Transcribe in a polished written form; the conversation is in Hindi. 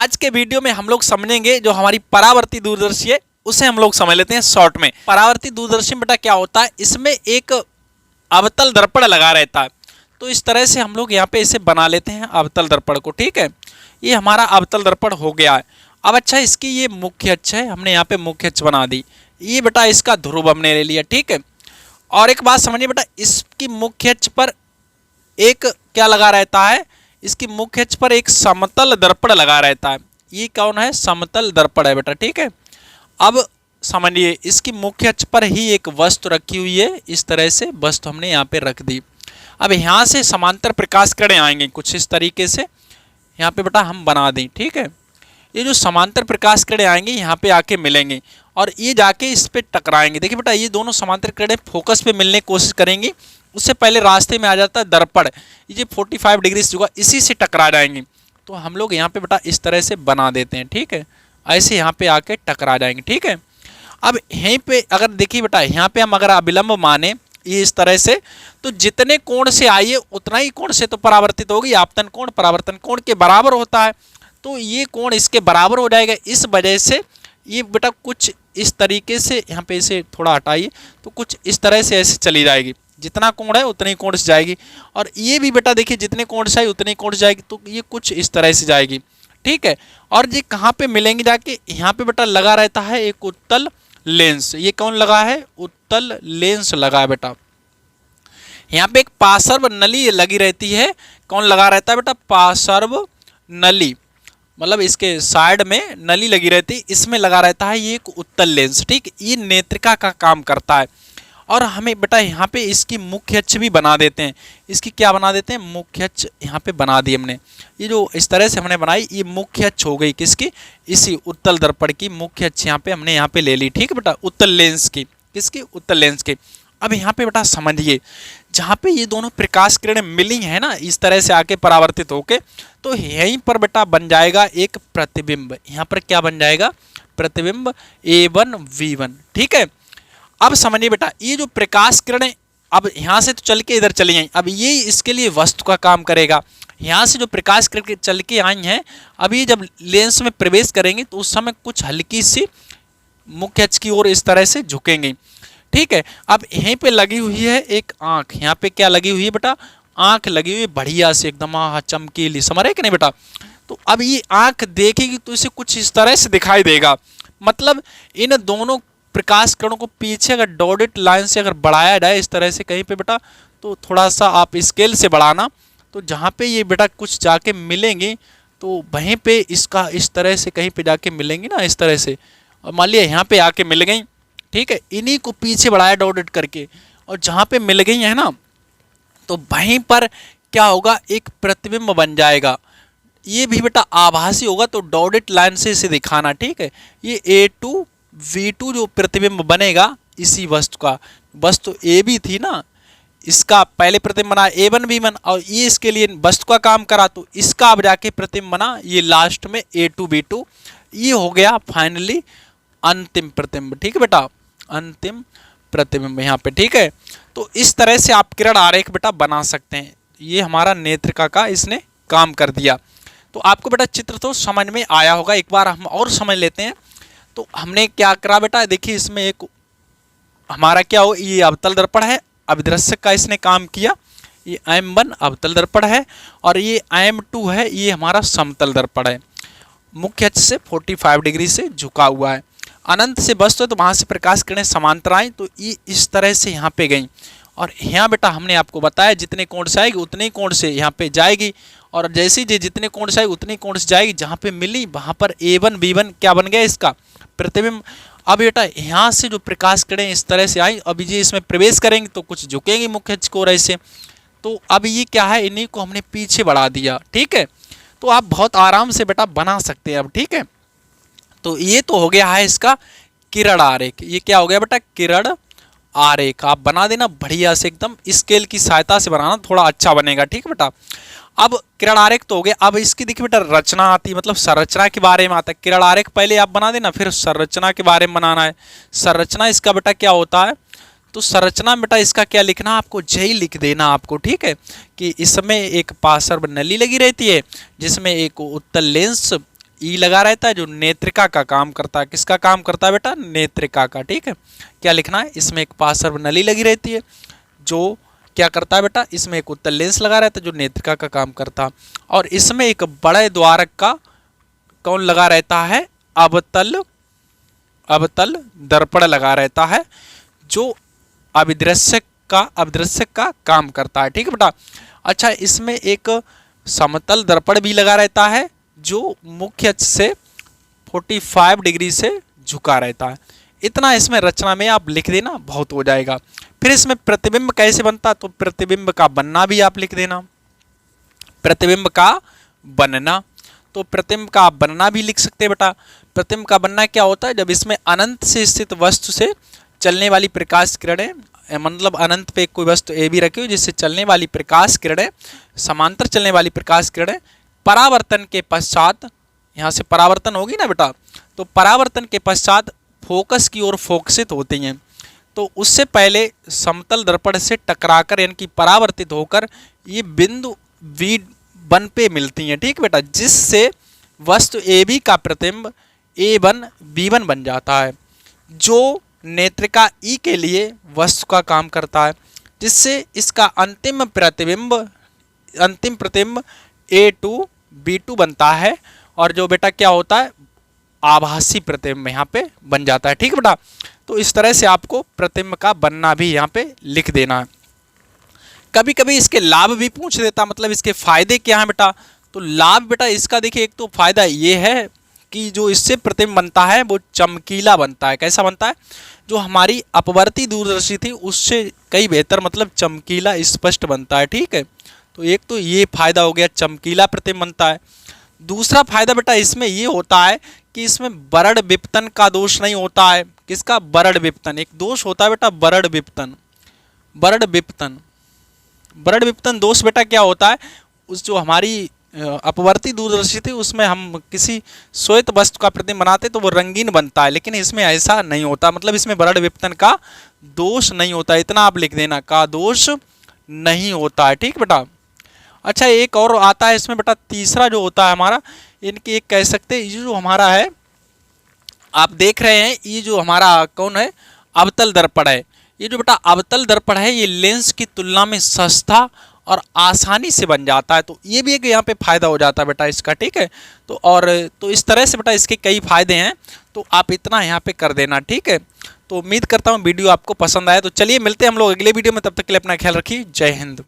आज के वीडियो में हम लोग समझेंगे जो हमारी परावर्ती दूरदर्शी है उसे हम लोग समझ लेते हैं शॉर्ट में। परावर्ती दूरदर्शी में बेटा क्या होता है, इसमें एक अवतल दर्पण लगा रहता है। तो इस तरह से हम लोग यहाँ पे इसे बना लेते हैं अवतल दर्पण को। ठीक है, ये हमारा अवतल दर्पण हो गया है। अब अच्छा, इसकी ये मुख्य अक्ष है, हमने यहाँ पे मुख्य अक्ष बना दी। ये बेटा इसका ध्रुव हमने ले लिया। ठीक है, और एक बात समझिए बेटा, इसकी मुख्य अक्ष पर एक क्या लगा रहता है, इसकी मुख्य अक्ष पर एक समतल दर्पण लगा रहता है। ये कौन है, समतल दर्पण है बेटा। ठीक है, अब समझिए इसकी मुख्य अक्ष पर ही एक वस्तु रखी हुई है। इस तरह से वस्तु हमने यहाँ पे रख दी। अब यहाँ से समांतर प्रकाश किरणें आएंगे कुछ इस तरीके से, यहाँ पे बेटा हम बना दें। ठीक है, ये जो समांतर प्रकाश किरणें आएंगी यहाँ पे आके मिलेंगे और ये जाके इस पे टकराएंगे। देखिए बेटा, ये दोनों समांतर किरणें फोकस पे मिलने की कोशिश करेंगी, उससे पहले रास्ते में आ जाता है दर्पण, ये 45 डिग्री से होगा, इसी से टकरा जाएंगे। तो हम लोग यहाँ पे बेटा इस तरह से बना देते हैं। ठीक है, ऐसे यहाँ पे आके टकरा जाएंगे। ठीक है, अब यहीं पे अगर देखिए बेटा, यहाँ पे हम अगर अभिलंब माने ये इस तरह से, तो जितने कोण से आइए उतना ही कोण से तो परावर्तित होगी। आपतन कोण परावर्तन कोण के बराबर होता है, तो ये कोण इसके बराबर हो जाएगा। इस वजह से ये बेटा कुछ इस तरीके से, यहाँ पे इसे थोड़ा हटाइए, तो कुछ इस तरह से ऐसे चली जाएगी। जितना कोण है उतने कोण से जाएगी, और ये भी बेटा देखिए जितने कोण से आई उतने कोण से जाएगी, तो ये कुछ इस तरह से जाएगी। ठीक है, और ये कहाँ पे मिलेंगे जाके, यहाँ पे बेटा लगा रहता है एक उत्तल लेंस। ये कौन लगा है, उत्तल लेंस लगा है बेटा। यहाँ पे एक पार्श्व नली लगी रहती है। कौन लगा रहता है बेटा, पार्श्व नली, मतलब इसके साइड में नली लगी रहती है, इसमें लगा रहता है ये एक उत्तल लेंस। ठीक, ये नेत्रिका का काम करता है। और हमें बेटा यहाँ पे इसकी मुख्य अक्ष भी बना देते हैं। इसकी क्या बना देते हैं, मुख्य अक्ष यहाँ पे बना दी हमने। ये जो इस तरह से हमने बनाई, ये मुख्य अक्ष हो गई किसकी, इसी उत्तल दर्पण की मुख्य अक्ष यहाँ पे हमने यहाँ पे ले ली। ठीक है बेटा, उत्तल लेंस की, किसकी, उत्तल लेंस की। अब यहाँ पे बेटा समझिए, जहाँ पे ये दोनों प्रकाश किरणें मिली हैं ना, इस तरह से आके परावर्तित होके, तो यहीं पर बेटा बन जाएगा एक प्रतिबिंब। यहाँ पर क्या बन जाएगा, प्रतिबिंब A1 V1। ठीक है, अब समझिए बेटा, ये जो प्रकाश किरणें अब यहाँ से तो चल के इधर चली आई, अब ये इसके लिए वस्तु का काम करेगा। यहाँ से जो प्रकाश किरण चल के आई हैं, अब ये जब लेंस में प्रवेश करेंगे तो उस समय कुछ हल्की सी मुख्य अक्ष की ओर इस तरह से झुकेंगे। ठीक है, अब यहीं पे लगी हुई है एक आँख। यहाँ पे क्या लगी हुई है बेटा, आँख लगी हुई है बढ़िया से एकदम चमकीली, समझ रहे कि नहीं बेटा। तो अब ये आँख देखेगी तो इसे कुछ इस तरह से दिखाई देगा। मतलब इन दोनों प्रकाश किरणों को पीछे अगर डॉटेड लाइन से अगर बढ़ाया जाए इस तरह से कहीं पे बेटा, तो थोड़ा सा आप स्केल से बढ़ाना, तो जहाँ पे ये बेटा कुछ जाके मिलेंगे तो वहीं पे इसका इस तरह से कहीं पे जाके मिलेंगी ना, इस तरह से। और मान लिया यहाँ पे आके मिल गई। ठीक है, इन्हीं को पीछे बढ़ाया डॉटेड करके, और जहाँ पे मिल गई है ना, तो वहीं पर क्या होगा, एक प्रतिबिंब बन जाएगा। ये भी बेटा आभासी होगा, तो डॉटेड लाइन से इसे दिखाना। ठीक है, ये A2 V2 जो प्रतिबिंब बनेगा इसी वस्तु का, वस्तु A भी थी ना, इसका पहले प्रतिबिंब बना A1 V1, और ये इसके लिए वस्तु का काम करा, तो इसका अब जाके प्रतिबिंब बना ये लास्ट में A2 V2। ये हो गया फाइनली अंतिम प्रतिबिंब। ठीक है बेटा, अंतिम प्रतिबिंब यहाँ पे। ठीक है, तो इस तरह से आप किरण आरेख बेटा बना सकते हैं। ये हमारा नेत्रिका का इसने काम कर दिया। तो आपको बेटा चित्र तो समझ में आया होगा, एक बार हम और समझ लेते हैं। तो हमने क्या करा बेटा, देखिए इसमें एक हमारा क्या हो, ये अवतल दर्पण है, अभिदृश्यक का इसने काम किया। ये M1 अवतल दर्पण है, और ये M2 है, ये हमारा समतल दर्पण है। मुख्य अक्ष से 45 डिग्री से झुका हुआ है। अनंत से वस्तु है, तो वहाँ से प्रकाश किरणें समांतर आई, तो ये इस तरह से यहाँ पे गई। और यहाँ बेटा हमने आपको बताया जितने कोण से आएगी उतने ही कोण से यहाँ पे जाएगी, और जैसे ही जितने कोण से आएगी उतने कोण से जाएगी। जहाँ पे मिली वहाँ पर A1 V1 क्या बन गया, इसका प्रतिबिंब। अब बेटा यहाँ से जो प्रकाश किरणें इस तरह से आई, अब ये इसमें प्रवेश करेंगे तो कुछ झुकेंगी मुख्य अक्ष को ऐसे। तो अब ये क्या है, इन्हीं को हमने पीछे बढ़ा दिया। ठीक है, तो आप बहुत आराम से बेटा बना सकते हैं अब। ठीक है, तो ये तो हो गया है इसका किरण आरेख। ये क्या हो गया बेटा, किरण आरेख। आप बना देना बढ़िया से, एकदम स्केल की सहायता से बनाना, थोड़ा अच्छा बनेगा। ठीक है बेटा, अब किरण आरेख तो हो गया। अब इसकी देखिए बेटा रचना आती है, मतलब संरचना के बारे में आता है। किरण आरेख पहले आप बना देना, फिर संरचना के बारे में बनाना है। संरचना इसका बेटा क्या होता है, तो संरचना में बेटा इसका क्या लिखना, आपको यही लिख देना आपको। ठीक है, कि इसमें एक पार्श्व नली लगी रहती है, जिसमें एक उत्तल लेंस ई लगा रहता है जो नेत्रिका का काम करता है। किसका काम करता है बेटा? नेत्रिका का। ठीक है, क्या लिखना है? इसमें एक पार्श्व नली लगी रहती है जो क्या करता है बेटा? इसमें एक उत्तल लेंस लगा रहता है जो नेत्रिका का काम करता है, और इसमें एक बड़े द्वारक का कौन लगा रहता है? अवतल दर्पण लगा रहता है जो अभिदृश्यक का काम करता है। ठीक है बेटा। अच्छा, इसमें एक समतल दर्पण भी लगा रहता है जो मुख्य अक्ष से 45 डिग्री से झुका रहता है। इतना इसमें रचना में आप लिख देना, बहुत हो जाएगा। फिर इसमें प्रतिबिंब कैसे बनता? तो प्रतिबिंब का बनना भी आप लिख देना। प्रतिबिंब का बनना, तो प्रतिबिंब का बनना भी लिख सकते हैं बेटा। प्रतिबिंब का बनना क्या होता है? जब इसमें अनंत से स्थित वस्तु से चलने वाली प्रकाश किरणें, मतलब अनंत पे कोई वस्तु ए भी रखी हो जिससे चलने वाली प्रकाश किरणें, समांतर चलने वाली प्रकाश किरणें परावर्तन के पश्चात, यहाँ से परावर्तन होगी ना बेटा, तो परावर्तन के पश्चात फोकस की ओर फोकसित होती हैं। तो उससे पहले समतल दर्पण से टकराकर यानी कि परावर्तित होकर ये बिंदु V1 पे मिलती हैं। ठीक बेटा, जिससे वस्तु AB का प्रतिबिंब A1 B1 बन जाता है जो नेत्रिका E के लिए वस्तु का काम करता है, जिससे इसका अंतिम प्रतिबिंब A2 B2 बनता है, और जो बेटा क्या होता है? आभासी प्रतिबिंब यहाँ पे बन जाता है। ठीक है बेटा, तो इस तरह से आपको प्रतिबिंब का बनना भी यहाँ पे लिख देना है। कभी कभी इसके लाभ भी पूछ देता, मतलब इसके फायदे क्या हैं बेटा? तो लाभ बेटा इसका देखिए, एक तो फायदा ये है कि जो इससे प्रतिबिंब बनता है वो चमकीला बनता है। कैसा बनता है? जो हमारी अपवर्ती दूरदर्शी थी उससे कई बेहतर, मतलब चमकीला स्पष्ट बनता है। ठीक है, तो एक तो ये फायदा हो गया, चमकीला प्रतिबिंब बनता है। दूसरा फायदा बेटा इसमें ये होता है कि इसमें बरड़ विपतन का दोष नहीं होता है। किसका? बरड़ विपतन। एक दोष होता है बेटा बरड़ विपतन दोष बेटा क्या होता है? उस जो हमारी अपवर्ती दूरदर्शी थी उसमें हम किसी श्वेत वस्तु का प्रतिबिंब बनाते तो वो रंगीन बनता है, लेकिन इसमें ऐसा नहीं होता, मतलब इसमें बरड़ विपतन का दोष नहीं होता। इतना आप लिख देना, का दोष नहीं होता है। ठीक बेटा। अच्छा, एक और आता है इसमें बेटा, तीसरा जो होता है हमारा, इनकी एक कह सकते हैं, ये जो हमारा है आप देख रहे हैं, ये जो हमारा कौन है? अवतल दर्पण है। ये जो बेटा अवतल दर्पण है ये लेंस की तुलना में सस्ता और आसानी से बन जाता है, तो ये भी एक यहाँ पे फायदा हो जाता है बेटा इसका। ठीक है, तो इस तरह से बेटा इसके कई फायदे हैं, तो आप इतना यहाँ पे कर देना। ठीक है, तो उम्मीद करता हूँ वीडियो आपको पसंद आया। तो चलिए मिलते हैं हम लोग अगले वीडियो में, तब तक के लिए अपना ख्याल रखिए। जय हिंद।